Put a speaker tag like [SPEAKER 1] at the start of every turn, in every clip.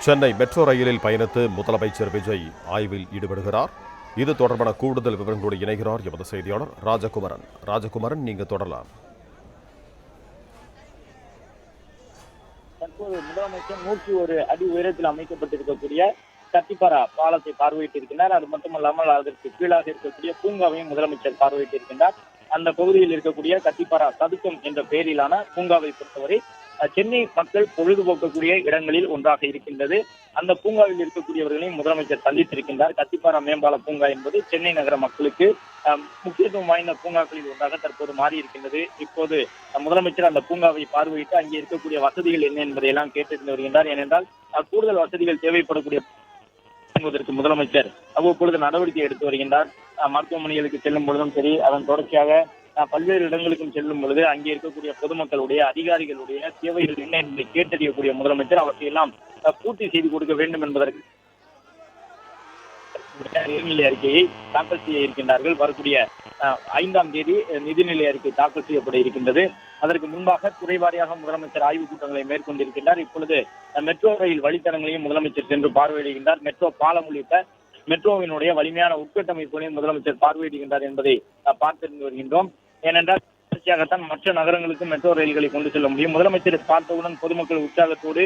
[SPEAKER 1] Chennai metro ரயிலில் பயணித்து முதலமைச்சர் விஜய் ஆய்வில் ஈடுபடுகிறார். இது தொடர்பான கூடுதல் விவரங்களோடு இணைகிறார் எமது செய்தியாளர் ராஜகுமரன். ராஜகுமரன், நீங்க தொடரலாம்.
[SPEAKER 2] தற்போது முதலமைச்சர் 101 அடி உயரத்தில் அமைக்கப்பட்டிருக்கக்கூடிய கத்திப்பாரா பாலத்தை பார்வையிட்டிருக்கிறார். அது மட்டுமல்லாமல் அதற்கு கீழாக இருக்கக்கூடிய பூங்காவையும் முதலமைச்சர் பார்வையிட்டிருக்கின்றார். அந்த பகுதியில் இருக்கக்கூடிய கத்திப்பாரா சதுக்கம் என்ற பெயரிலான பூங்காவை பொறுத்தவரை சென்னை மக்கள் பொழுதுபோக்கக்கூடிய இடங்களில் ஒன்றாக இருக்கின்றது. அந்த பூங்காவில் இருக்கக்கூடியவர்களையும் முதலமைச்சர் சந்தித்திருக்கின்றார். கத்திப்பாரா மேம்பால பூங்கா என்பது சென்னை நகர மக்களுக்கு முக்கியத்துவம் வாய்ந்த பூங்காக்களில் ஒன்றாக தற்போது மாறி இருக்கின்றது. இப்போது முதலமைச்சர் அந்த பூங்காவை பார்வையிட்டு அங்கே இருக்கக்கூடிய வசதிகள் என்ன என்பதை எல்லாம் கேட்டறிந்து வருகின்றார். ஏனென்றால் கூடுதல் வசதிகள் தேவைப்படக்கூடிய முதலமைச்சர் அவ்வப்பொழுது நடவடிக்கை எடுத்து வருகின்றார். மருத்துவமனைகளுக்கு செல்லும் பொழுதும் சரி, அதன் தொடர்ச்சியாக பல்வேறு இடங்களுக்கும் செல்லும் பொழுது அங்கே இருக்கக்கூடிய பொதுமக்களுடைய அதிகாரிகளுடைய தேவைகள் என்ன என்பதை கேட்டறியக்கூடிய முதலமைச்சர் அவற்றையெல்லாம் பூர்த்தி செய்து கொடுக்க வேண்டும் என்பதற்கு நிதிநிலை அறிக்கையை தாக்கல் செய்ய இருக்கின்றார்கள். வரக்கூடிய 5ஆம் தேதி நிதிநிலை அறிக்கை தாக்கல் செய்யப்பட இருக்கின்றது. அதற்கு முன்பாக துறை வாரியாக முதலமைச்சர் ஆய்வுக் கூட்டங்களை மேற்கொண்டிருக்கின்றார். இப்பொழுது மெட்ரோ ரயில் வழித்தடங்களையும் முதலமைச்சர் சென்று பார்வையிடுகின்றார். மெட்ரோ பாலம் உள்ளிட்ட மெட்ரோவினுடைய வலிமையான உட்கட்டமைப்புகளையும் முதலமைச்சர் பார்வையிடுகின்றார் என்பதை பார்த்திருந்து வருகின்றோம். ஏனென்றால் தொடர்ச்சியாகத்தான் மற்ற நகரங்களுக்கு மெட்ரோ ரயில்களை கொண்டு செல்ல முடியும். முதலமைச்சர் பார்த்தவுடன் பொதுமக்கள் உற்சாகத்தோடு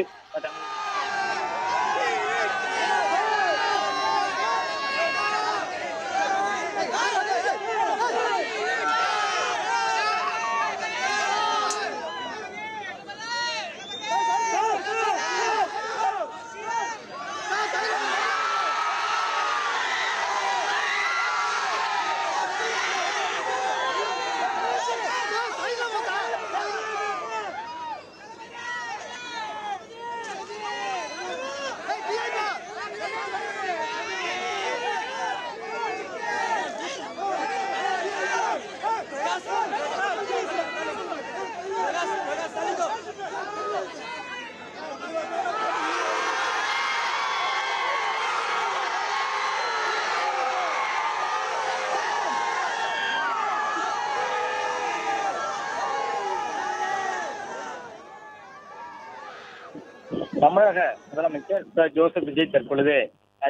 [SPEAKER 2] தமிழக முதலமைச்சர் ஜோசப் விஜய் தற்பொழுது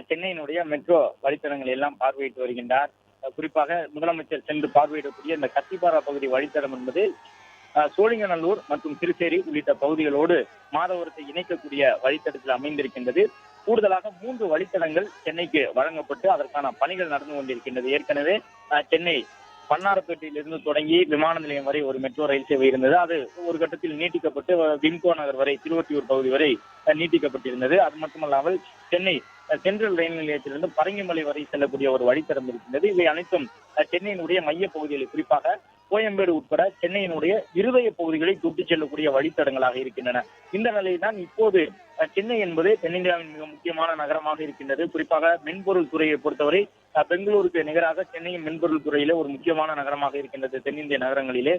[SPEAKER 2] சென்னையினுடைய மெட்ரோ வழித்தடங்களை எல்லாம் பார்வையிட்டு வருகின்றார். குறிப்பாக முதலமைச்சர் சென்று பார்வையிடக்கூடிய இந்த கத்திப்பாரா பகுதி வழித்தடம் என்பது சோழிங்கநல்லூர் மற்றும் திருச்சேரி உள்ளிட்ட பகுதிகளோடு மாதவரத்தை இணைக்கக்கூடிய வழித்தடத்தில் அமைந்திருக்கின்றது. கூடுதலாக 3 வழித்தடங்கள் சென்னைக்கு வழங்கப்பட்டு அதற்கான பணிகள் நடந்து கொண்டிருக்கின்றது. ஏற்கனவே சென்னை பன்னாரப்பேட்டையிலிருந்து தொடங்கி விமான நிலையம் வரை ஒரு மெட்ரோ ரயில் சேவை இருந்தது. அது ஒரு கட்டத்தில் நீட்டிக்கப்பட்டு விம்கோ நகர் வரை, திருவொற்றியூர் பகுதி வரை நீட்டிக்கப்பட்டிருந்தது. அது மட்டுமல்லாமல் சென்னை சென்ட்ரல் ரயில் நிலையத்திலிருந்து பரங்கிமலை வரை செல்லக்கூடிய ஒரு வழித்தடம் இருக்கின்றது. இவை அனைத்தும் சென்னையினுடைய மைய பகுதிகளில், குறிப்பாக கோயம்பேடு உட்பட சென்னையினுடைய இருதய பகுதிகளை தொட்டு செல்லக்கூடிய வழித்தடங்களாக இருக்கின்றன. இந்த நிலையில்தான் இப்போது சென்னை என்பது தென்னிந்தியாவின் மிக முக்கியமான நகரமாக இருக்கின்றது. குறிப்பாக மென்பொருள் துறையை பொறுத்தவரை பெங்களூருக்கு நிகராக சென்னையும் மென்பொருள் துறையிலே ஒரு முக்கியமான நகரமாக இருக்கின்றது. தென்னிந்திய நகரங்களிலே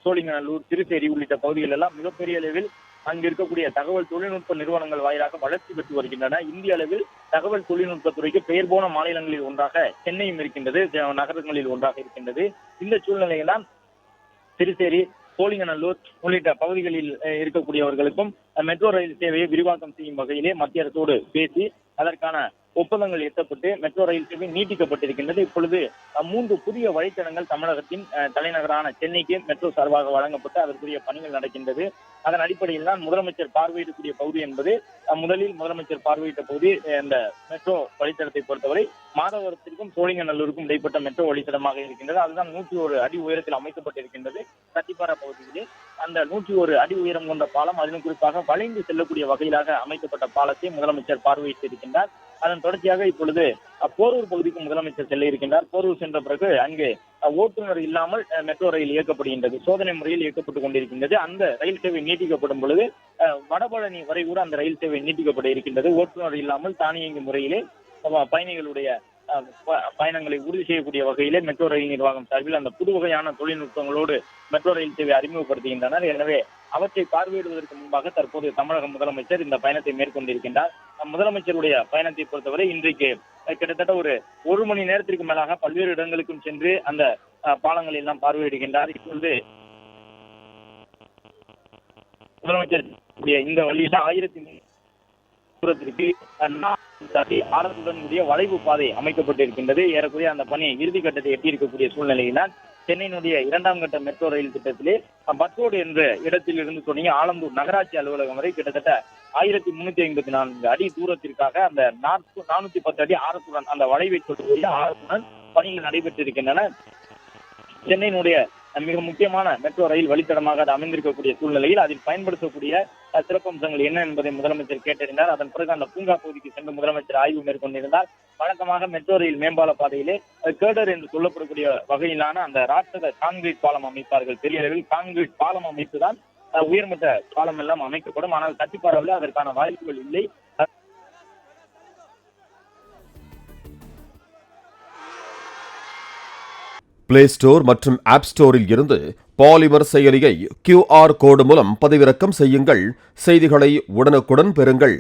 [SPEAKER 2] சோழிங்கநல்லூர், திருச்சேரி உள்ளிட்ட பகுதிகள் எல்லாம் மிகப்பெரிய அளவில் அங்கு இருக்கக்கூடிய தகவல் தொழில்நுட்ப நிறுவனங்கள் வாயிலாக வளர்ச்சி பெற்று வருகின்றன. இந்திய அளவில் தகவல் தொழில்நுட்பத்துறைக்கு பெயர் போன மாநிலங்களில் ஒன்றாக சென்னையும் இருக்கின்றது, நகரங்களில் ஒன்றாக இருக்கின்றது. இந்த சூழ்நிலையில்தான் திருச்சேரி, சோழிங்கநல்லூர் உள்ளிட்ட பகுதிகளில் இருக்கக்கூடியவர்களுக்கும் மெட்ரோ ரயில் சேவையை விரிவாக்கம் செய்யும் வகையிலே மத்திய அரசோடு பேசி அதற்கான ஒப்பந்தங்கள் எட்டப்பட்டு மெட்ரோ ரயில் சேவை நீட்டிக்கப்பட்டிருக்கின்றது. இப்பொழுது 3 புதிய வழித்தடங்கள் தமிழகத்தின் தலைநகரான சென்னைக்கு மெட்ரோ சார்பாக வழங்கப்பட்டு அதற்குரிய பணிகள் நடக்கின்றது. அதன் அடிப்படையில் தான் முதலமைச்சர் பார்வையிடக்கூடிய பகுதி என்பது முதலில் முதலமைச்சர் பார்வையிட்ட பகுதி இந்த மெட்ரோ வழித்தடத்தை பொறுத்தவரை மாதவரத்திற்கும் சோழிங்கநல்லூருக்கும் இடைப்பட்ட மெட்ரோ வழித்தடமாக இருக்கின்றது. அதுதான் 101 அடி உயரத்தில் அமைக்கப்பட்டிருக்கின்றது. கத்திப்பாரா பகுதியிலே அந்த 101 அடி உயரம் கொண்ட பாலம், அதிலும் குறிப்பாக வளைந்து செல்லக்கூடிய வகையிலாக அமைக்கப்பட்ட பாலத்தை முதலமைச்சர் பார்வையிட்டிருக்கின்றார். அதன் தொடர்ச்சியாக இப்பொழுது போரூர் பகுதிக்கு முதலமைச்சர் செல்ல இருக்கின்றார். போரூர் சென்ற பிறகு அங்கு ஓட்டுநர் இல்லாமல் மெட்ரோ ரயில் இயக்கப்படுகின்றது, சோதனை முறையில் இயக்கப்பட்டுக் கொண்டிருக்கின்றது. அந்த ரயில் சேவை நீட்டிக்கப்படும் பொழுது வடபழனி வரை கூட அந்த ரயில் சேவை நீட்டிக்கப்பட இருக்கின்றது. ஓட்டுநர் இல்லாமல் தானியங்கி முறையிலே பயணிகளுடைய பயணங்களை உறுதி செய்யக்கூடிய வகையிலே மெட்ரோ ரயில் நிர்வாகம் சார்பில் அந்த புது வகையான தொழில்நுட்பங்களோடு மெட்ரோ ரயில் சேவை அறிமுகப்படுத்துகின்றனர். எனவே அவற்றை பார்வையிடுவதற்கு முன்பாக தற்போது தமிழக முதலமைச்சர் இந்த பயணத்தை மேற்கொண்டிருக்கின்றார். முதலமைச்சருடைய பயணத்தை பொறுத்தவரை இன்றைக்கு கிட்டத்தட்ட ஒரு மணி நேரத்திற்கு மேலாக பல்வேறு இடங்களுக்கும் சென்று அந்த பாலங்களை எல்லாம் பார்வையிடுகின்றார். இப்பொழுது முதலமைச்சர் இந்த வழியில தூரத்திற்கு ஆழத்துடன் கூடிய வளைவு பாதை அமைக்கப்பட்டிருக்கின்றது. ஏறக்குறைய அந்த பணி இறுதிக்கட்டத்தை எட்டியிருக்கக்கூடிய சூழ்நிலையினால் சென்னையினுடைய 2ஆம் கட்ட மெட்ரோ ரயில் திட்டத்திலே பத்தோடு என்ற இடத்தில் இருந்து தொடங்கி ஆலந்தூர் நகராட்சி அலுவலகம் வரை கிட்டத்தட்ட 1354 அடி தூரத்திற்காக அந்த 410 அடி ஆரத்துடன் அந்த வளைவை தொடர்புடைய ஆரத்துடன் பணிகள் நடைபெற்றிருக்கின்றன. சென்னையினுடைய மிக முக்கியமான மெட்ரோ ரயில் வழித்தடமாக அது அமைந்திருக்கக்கூடிய சூழ்நிலையில் அதில் பயன்படுத்தக்கூடிய சிறப்பம்சங்கள் என்ன என்பதை முதலமைச்சர் கேட்டறிந்தார். அதன் பிறகு அந்த பூங்கா பகுதிக்கு சென்று முதலமைச்சர் ஆய்வு மேற்கொண்டிருந்தார். வழக்கமாக மெட்ரோ ரயில் மேம்பால பாதையிலே கேடர் என்று சொல்லப்படக்கூடிய வகையிலான அந்த ராட்சத கான்கிரீட் பாலம் அமைப்பார்கள். பெரிய அளவில் கான்கிரீட் பாலம் அமைத்துதான் உயர்மட்ட பாலம் எல்லாம் அமைக்கப்படும். ஆனால் கட்டிப்பாறையில் அதற்கான வாய்ப்புகள் இல்லை.
[SPEAKER 1] பிளே ஸ்டோர் மற்றும் ஆப் ஸ்டோரில் இருந்து பாலிமர் செயலியை QR கோடு மூலம் பதிவிறக்கம் செய்யுங்கள். செய்திகளை உடனுக்குடன் பெறுங்கள்.